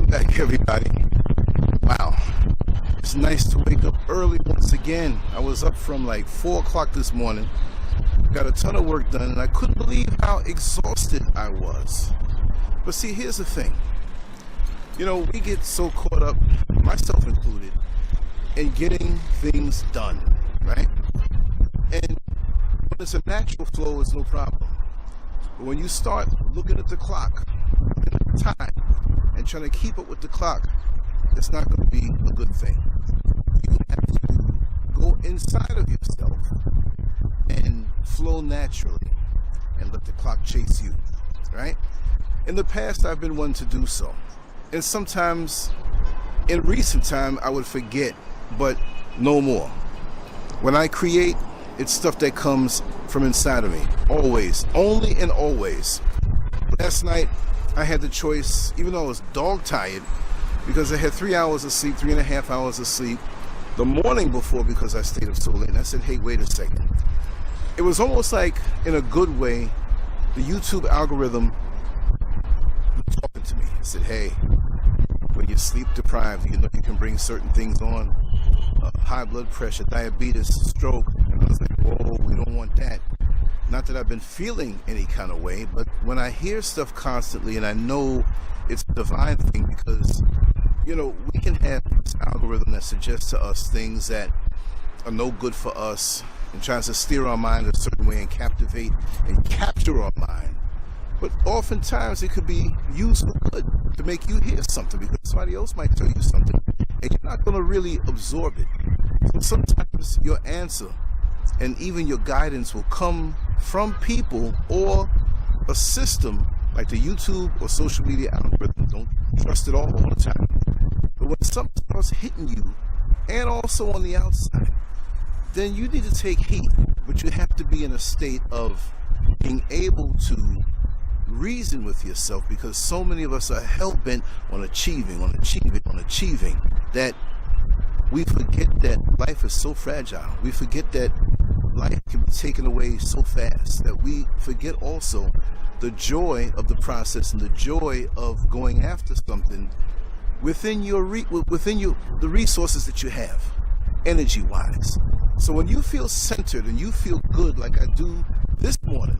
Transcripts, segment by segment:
back, everybody. Wow, it's nice to wake up early once again. I was up from like 4 o'clock this morning, got a ton of work done, and I couldn't believe how exhausted I was. But see, here's the thing. You know, we get so caught up, myself included, in getting things done, right? And when it's a natural flow, it's no problem. But when you start looking at the clock, looking at the time, and trying to keep up with the clock, it's not going to be a good thing. You have to go inside of yourself and flow naturally and let the clock chase you, right? In the past, I've been one to do so. And sometimes, in recent time, I would forget, but no more. When I create, it's stuff that comes from inside of me, always, only and always. Last night, I had the choice, even though I was dog tired, because I had 3 hours of sleep, 3.5 hours of sleep, the morning before because I stayed up so late. And I said, hey, wait a second. It was almost like, in a good way, the YouTube algorithm was talking to me. It said, hey, when you're sleep deprived, you know you can bring certain things on. High blood pressure, diabetes, stroke. And I was like, whoa, we don't want that. Not that I've been feeling any kind of way, but when I hear stuff constantly, and I know it's a divine thing, because, you know, we can have this algorithm that suggests to us things that are no good for us and tries to steer our mind a certain way and captivate and capture our mind. But oftentimes it could be used for good to make you hear something, because somebody else might tell you something and you're not going to really absorb it. So sometimes your answer and even your guidance will come from people or a system like the YouTube or social media algorithm. Don't trust it all the time. But when something starts hitting you, and also on the outside, then you need to take heed. But you have to be in a state of being able to reason with yourself, because so many of us are hell-bent on achieving, that we forget that life is so fragile. We forget that life can be taken away so fast, that we forget also the joy of the process and the joy of going after something within the resources that you have, energy-wise. So when you feel centered and you feel good like I do this morning,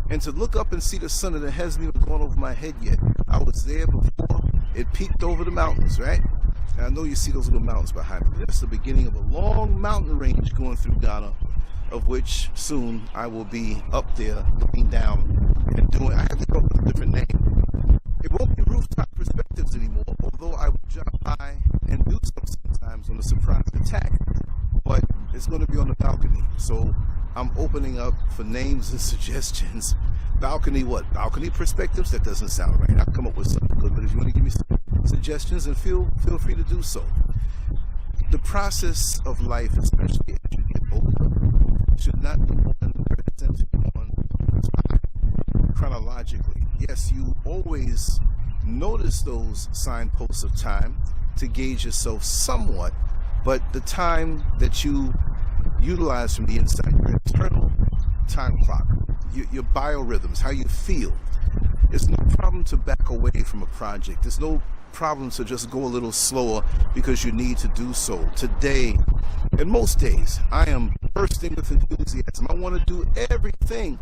and to look up and see the sun that hasn't even gone over my head yet. I was there before it peaked over the mountains, right? And I know you see those little mountains behind me. That's the beginning of a long mountain range going through Ghana, of which soon I will be up there looking down and doing, I have to come up with a different name. It won't be rooftop perspectives anymore, although I will jump by and do sometimes on a surprise attack. But it's going to be on the balcony. So I'm opening up for names and suggestions. Balcony what? Balcony perspectives? That doesn't sound right. I'll come up with something good, but if you want to give me some suggestions, and feel free to do so. The process of life, especially as you get older, should not be presented on time chronologically. Yes, you always notice those signposts of time to gauge yourself somewhat, but the time that you utilize from the inside, your internal time clock, your biorhythms, how you feel. It's no problem to back away from a project. There's no problem to just go a little slower because you need to do so. Today, and most days, I am bursting with enthusiasm. I want to do everything,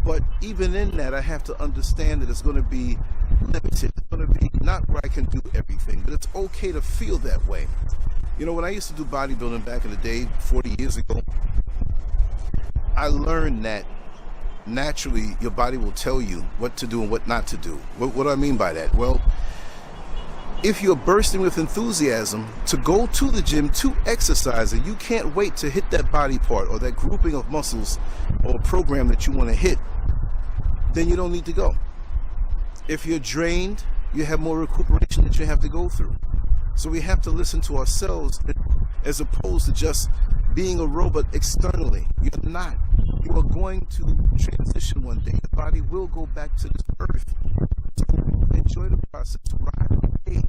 but even in that, I have to understand that it's going to be limited. It's going to be not where I can do everything, but it's okay to feel that way. You know, when I used to do bodybuilding back in the day, 40 years ago, I learned that naturally your body will tell you what to do and what not to do. What do I mean by that? Well, if you're bursting with enthusiasm to go to the gym to exercise, and you can't wait to hit that body part or that grouping of muscles or program that you want to hit, then you don't need to go. If you're drained, you have more recuperation that you have to go through. So we have to listen to ourselves as opposed to just being a robot externally. You're not. You are going to transition one day. The body will go back to this earth. So enjoy the process. Ride the wave.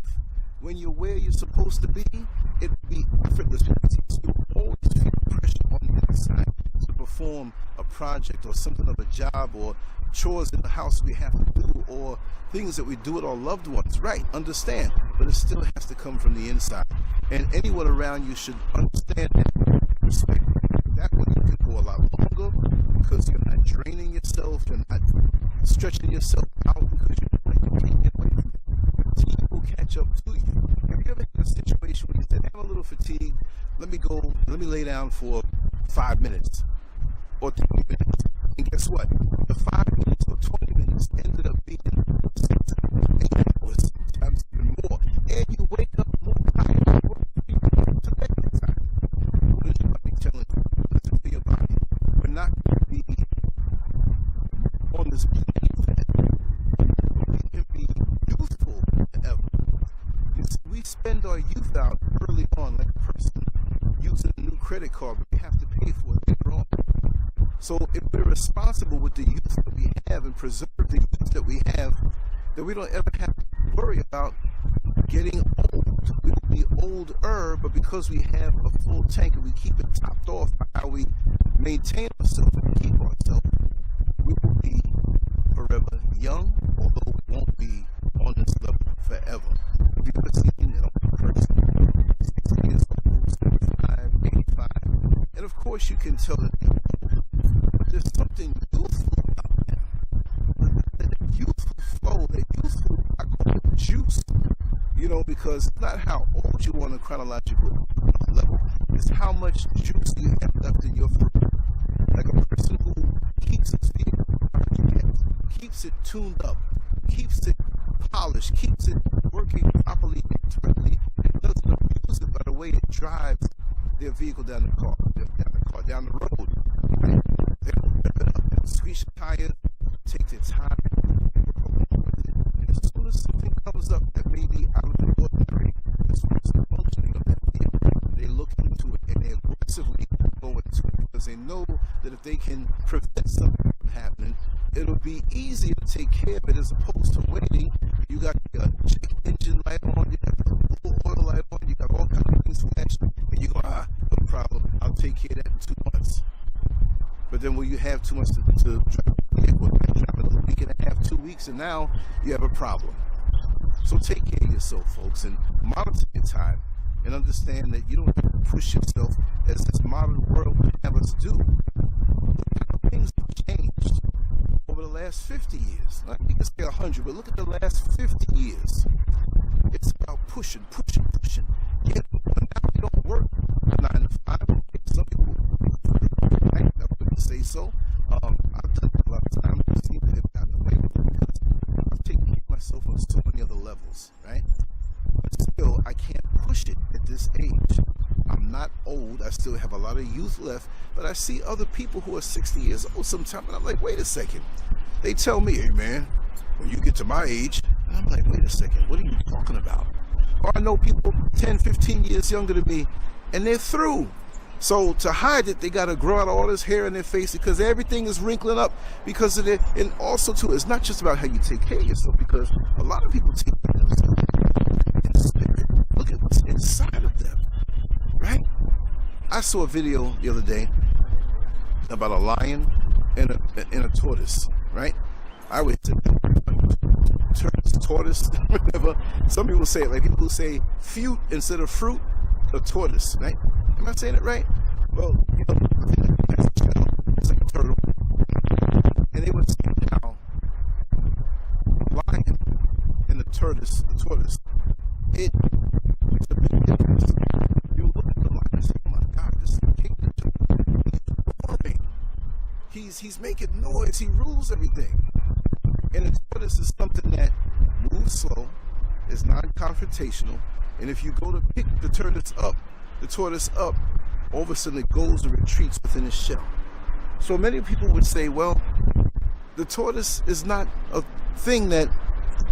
When you're where you're supposed to be, it will be effortless because you will always feel pressure on the inside. So before perform a project or something of a job or chores in the house we have to do or things that we do with our loved ones. Right, understand, but it still has to come from the inside. And anyone around you should understand and respect that way. You can go a lot longer because you're not draining yourself, you're not stretching yourself out because you can't get away from it. Team will catch up to you. Have you ever had a situation where you said, I'm a little fatigued, let me lay down for 5 minutes or 20 minutes, and guess what? The 5 minutes or 20 minutes ended up being 6 hours, sometimes even more, and you wake up more tired to that time. What is your body telling you? Listen to your body. We're not going to be on this planet that we can be youthful forever. We spend our youth out early on, like a person using a new credit card, but we have to pay for it later on. So if we're responsible with the youth that we have and preserve the youth that we have, then we don't ever have to worry about getting old. We will be older, but because we have a full tank and we keep it topped off by how we maintain ourselves and keep ourselves, we will be forever young, although we won't be on this level forever. Have you ever seen an old person, 60 years old, 75, 85? And of course you can tell that they're old, but there's something youthful about them. That youthful flow, that youthful, I call it juice. You know, because it's not how old you are on a chronological level, it's how much juice you have left in your fruit. Like a person who keeps his vehicle, keeps it tuned up, keeps it polished, keeps it working properly internally, and doesn't abuse it by the way it drives their vehicle down the road. Right? They don't rip it up, they'll squeeze your tires, take their time, and as soon as something comes up that may be out of the ordinary, as far as the functioning of that vehicle, they look into it and they aggressively go into it because they know that if they can prevent something from happening, it'll be easier to take care of it as opposed to waiting. You got your check engine light on, you got the full oil light on, you got all kinds of things flashing, and you go, no problem, I'll take care of that in 2 months. But then when you have too much to drive a vehicle, drive a week and a half, 2 weeks, and now you have a problem. So take care of yourself, folks, and monitor your time, and understand that you don't have to push yourself as this modern world would have us do. Look at how things have changed over the last 50 years. Not you can say 100, but look at the last 50 years. It's about pushing. Get now you don't work 9 to 5. Okay, some people, right? I wouldn't say so. I've done it a lot of times. I seem to have gotten away with it because I've taken care of myself on so many other levels, right? But still, I can't push it at this age. I'm not old. I still have a lot of youth left, but I see other people who are 60 years old sometimes, and I'm like, wait a second. They tell me, hey man, when you get to my age, and I'm like, wait a second, what are you talking about? Or I know people 10, 15 years younger than me, and they're through. So to hide it, they got to grow out all this hair in their face because everything is wrinkling up because of it. And also, too, it's not just about how you take care of yourself, because a lot of people take care of themselves in spirit. Look at what's inside of them, right? I saw a video the other day about a lion and a tortoise, right? I always say tortoise, whatever. Some people say it, like people who say fruit instead of fruit, a tortoise, right? Am I saying it right? Well, you know, it's like a turtle. And they were saying how the lion and the tortoise, it's a big difference. You look at the lion and say, oh my God, this is a king. He's roaring. He's making noise. He rules everything. And the tortoise is something that moves slow, is non-confrontational, and if you go to pick the tortoise up, all of a sudden it goes and retreats within its shell. So many people would say, well, the tortoise is not a thing that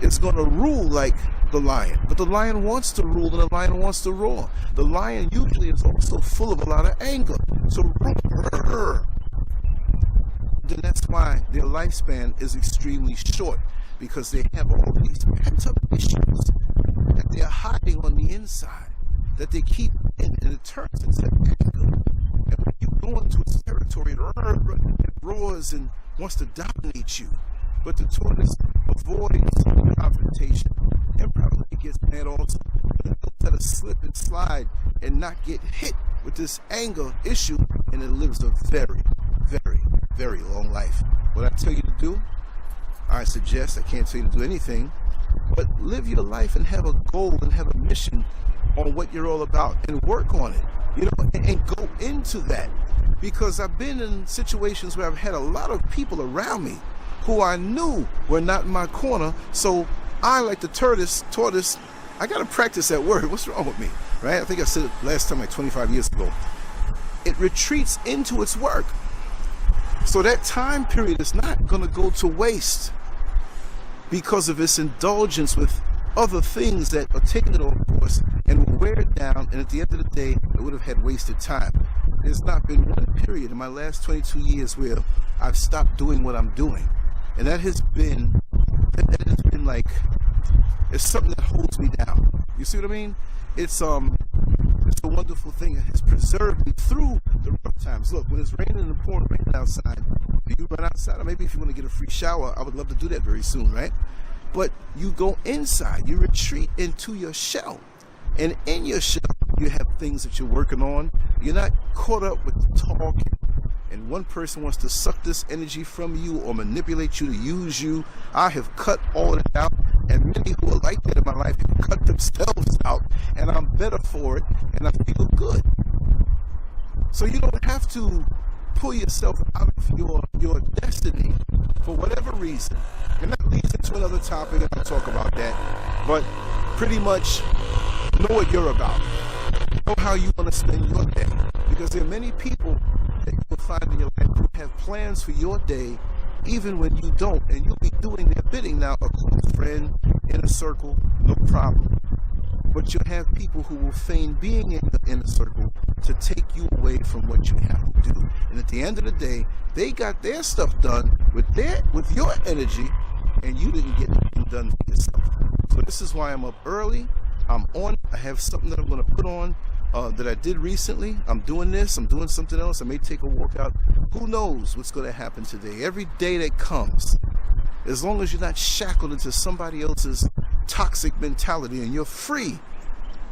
is going to rule like the lion, but the lion wants to rule and the lion wants to roar. The lion usually is also full of a lot of anger, so roar. Then that's why their lifespan is extremely short, because they have all these pent-up issues that they're hiding on the inside, that they keep in, and it turns into anger. And when you go into its territory, answers and wants to dominate you. But the tortoise avoids confrontation and probably gets mad also. It knows how to slip and slide and not get hit with this anger issue, and it lives a very, very, very long life. What I tell you to do, I suggest, I can't tell you to do anything, but live your life and have a goal and have a mission on what you're all about and work on it, and go into that. Because I've been in situations where I've had a lot of people around me who I knew were not in my corner, so I, like the tortoise, I gotta practice that word. What's wrong with me, right? I think I said it last time like 25 years ago. It retreats into its work. So that time period is not gonna go to waste because of its indulgence with other things that are taking it off course and will wear it down, and at the end of the day, it would have had wasted time. There's not been one period in my last 22 years where I've stopped doing what I'm doing. And that has been like, it's something that holds me down. You see what I mean? It's a wonderful thing. It has preserved me through the rough times. Look, when it's raining and pouring rain outside, do you run outside? Or maybe if you want to get a free shower, I would love to do that very soon, right? But you go inside, you retreat into your shell. And in your shell, you have things that you're working on. You're not caught up with the talk, and one person wants to suck this energy from you or manipulate you to use you. I have cut all of that out, and many who are like that in my life have cut themselves out, and I'm better for it, and I feel good. So you don't have to pull yourself out of your destiny for whatever reason. And that leads into another topic, and I'll talk about that. But pretty much know what you're about. Know how you want to spend your day. Because there are many people that you will find in your life who have plans for your day even when you don't. And you'll be doing their bidding. Now, a close friend in a circle, no problem. But you'll have people who will feign being in the inner circle to take you away from what you have to do. And at the end of the day, they got their stuff done with your energy, and you didn't get anything done for yourself. So this is why I'm up early. I'm on. I have something that I'm going to put on that I did recently. I'm doing this. I'm doing something else. I may take a walk out. Who knows what's going to happen today? Every day that comes, as long as you're not shackled into somebody else's toxic mentality and you're free,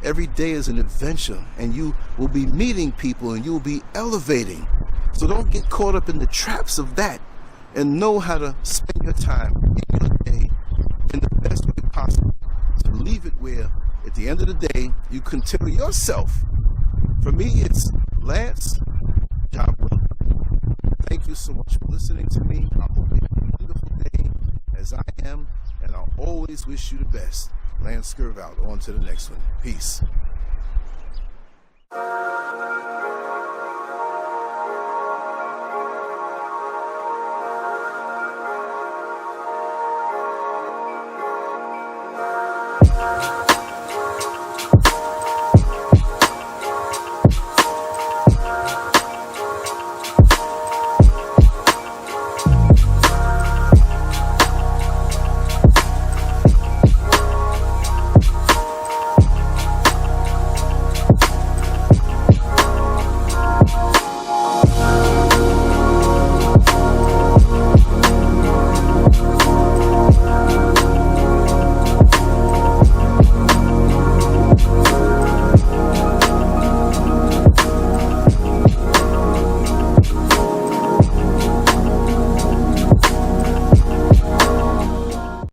every day is an adventure, and you will be meeting people and you will be elevating. So don't get caught up in the traps of that, and know how to spend your time in your day in the best way possible. To leave it where at the end of the day you can tell yourself, for me it's Lance, job well done. Thank you so much for listening to me. I hope you have a wonderful day as I am, and I'll always wish you the best. Lancescurv out. On to the next one. Peace.